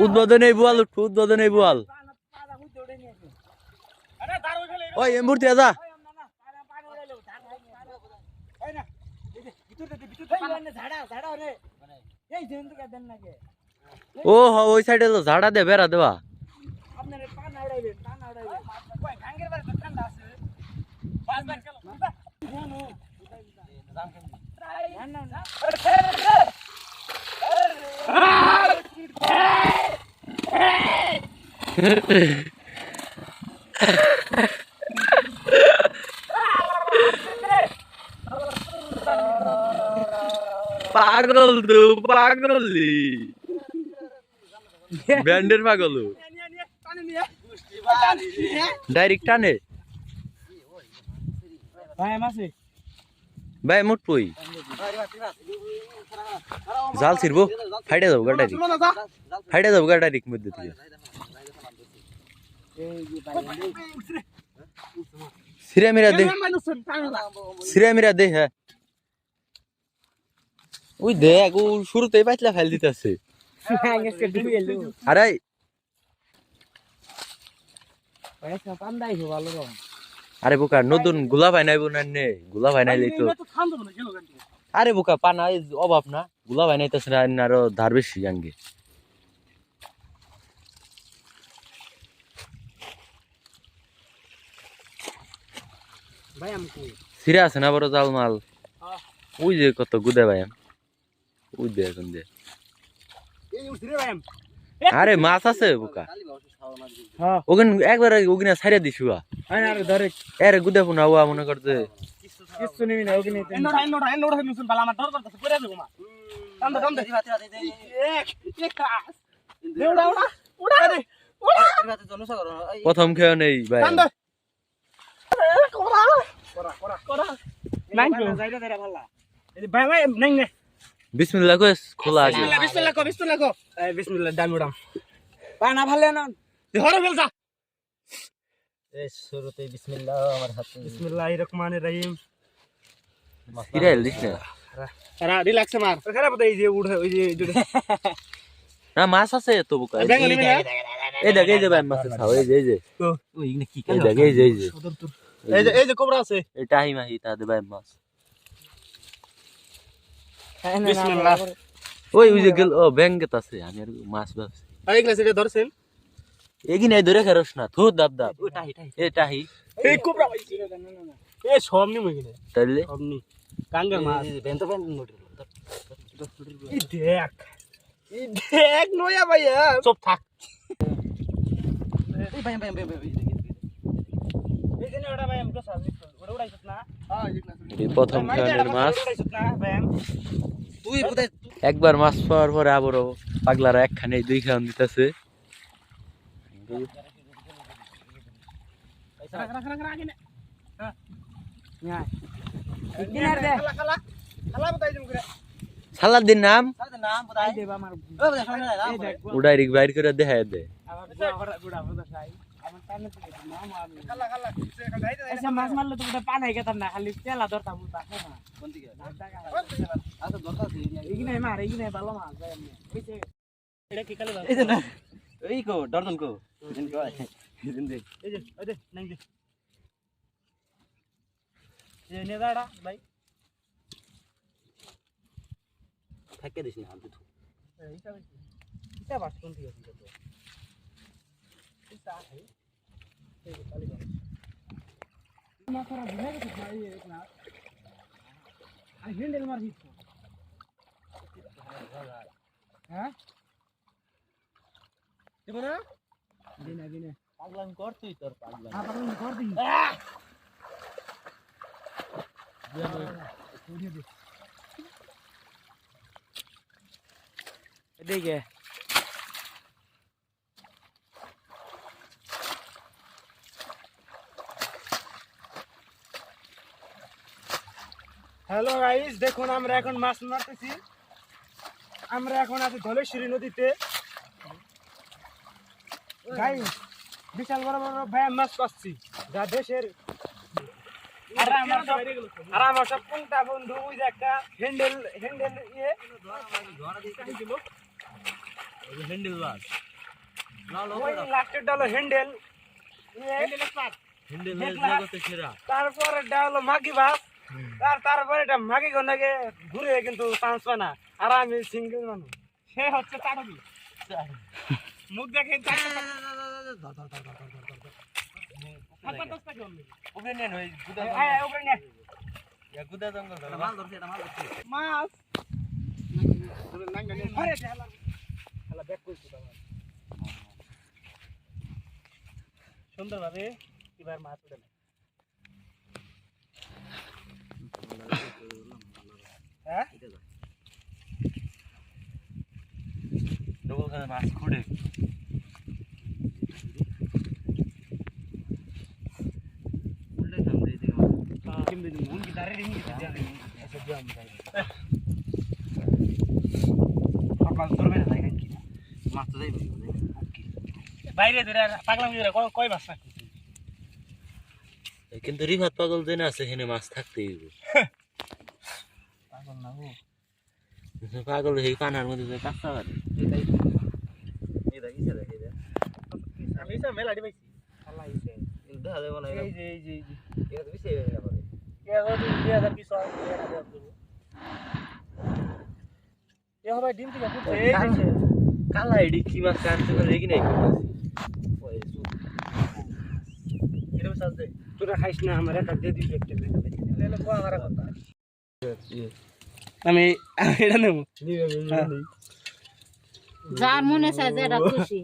উদ্বোধন এই বুয়াল উঠবো, উদ্বোধন এই বুয়াল। ওই এমূর্তি যা ও হ ওই সাইডে তো ঝাড়া দে বেড়া দেবা পাগল তো পাগলি ব্যান্ডের পাগল ডাইরেক্ট টানে ভাই মোট পই জাল ছিড়বো ফাইটে যাবো গা ডাইরেক্ট ফাইটে যাবো গা ডাইরেক্ট মধ্যে থেকে সিরা মিরা দে হ্যাঁ ওই দেখ ও শুরুতেই পাইতলা ফাইল দিতেছে আরে আরে বোকা নতুন গোলা ভাই নাইবো না নে গোলা ভাই নাইলে তো আরে বোকা পানা অভাব না গোলা ভাই নাইতেছে না আরো ধার বেশি আঙ্গে সিরা আছে না বড় জাল মাল ওই যে কত গুদে ভাই ওই দে এখন দে আরে মাছ আছে বোকা ওখানে একবার ওখানে ছাড়িয়ে দিছু আরে গুদে ফোনা ও মনে করতে কিছু নিবি না ওখানে প্রথম খেয়ে নেই ভাই বিসমিল্লাহ কইস খোলা আছে বিসমিল্লাহ ডান মুড়াম পানা ভালে না ধরে ফেলছা এই শুরুতে বিসমিল্লাহ আমার হাতে বিসমিল্লাহির রহমানির রহিম সিরিয়াল দিছ না আরে রিল্যাক্স মার খারাপ তো এই যে উড়ে ওই যে না মাছ আছে তো বোকা এই দেখে এই যে ভাই মাছ খাও এই যে ওই ইগনে কি এই দেখে এই যে কোবরা আছে এটা হি মাহি তা দে ভাই মাছ বিসমিল্লাহ ওই যে গেল ও ব্যাংকেত আছে আমি আর মাছ ভাবছি এই গ্লাস এটা ধরছেন এগিনে ধরে খারস না থু দাব দাব এই টাহি এই কোবরা ভাইছি এই সবনি মইগিনে তাইলে সবনি কাঙ্গা মাছ বেন্ত বেন মোটর এই দেখ নয়া ভাইয়া চুপ থাক এই ভাই এই জন্য ওটা ভাই আমরা সার্ভিস ওটা উড়াইছত না হ্যাঁ এই প্রথম খানের মাছ উড়াইছত না ভাই তুই বোধহয় একবার মাছ পাওয়ার পরে আবারও পাগলারা একখানে দুই খান দিতেছে সালাদ দিন নাম উড়াইরিক বাইর করে দেখায় দে মাছ মারলে তো পানাই গেতাম না খালি তেলা ধরতাম ভালো মাছ এই কো ডরদন কো ভাই থাকে দিস না আমি তো এটা বাস কোন ঠিক আছে তো এটা আছে এই কালি মাছরা ভিনে গেছে ভাই না আর হ্যান্ডেল মার দিছ হ্যাঁ দেব না দিনে পাগলাম কর তুই তোর পাগলাম হ্যাঁ পাগলাম কর দিই দেখে হ্যালো গাইস দেখুন আমরা এখন মাছ মারতেছি আমরা এখন আছি ধলেশ্বরী নদীতে গাইস বিশাল বড় বড় ভাই মাছ পাচ্ছি যা দেশের আর আমার সব কোনটা বন্ধু ওই যে একটা হ্যান্ডেল ইয়ে হ্যান্ডেল মাছ ওই লাস্টেরটা হলো হ্যান্ডেল তারপরে হলো মাগি ভাত তারপরে এটা মাগি গন্ডাকে ঘুরে কিন্তু চান্স পায় না আর আমি সিঙ্গেল মানুষ সে হচ্ছে চাটকি মুখ দেখে মাছ সুন্দর ভাবে এবার মাছ উঠে মাছ খুঁড়ে বাইরে ধরে পাগলাম কয় মাছ রাখছি কিন্তু রিফাত পাগল যে না আছে এখানে মাছ থাকতেই পাগল না ও পাগল এই কানার মধ্যে যে কাঁচা পারে আমি তো মেলাডি পাইছি আল্লাহ ইসে দেখা যাবে না এই এটা তো বেশি হয়ে যাবে কে গো 2000 পিস এ হবে ডিম থেকে ফুটে এই যে কালা এডি কি মাছ কানতে পারে কি নাই এরকম সাজে তোরা খাইস না আমার একটা দিয়ে দিবি একটা লেলে কোয়া মারা কথা আমি এটা নেব যার মনে চায় যেটা খুশি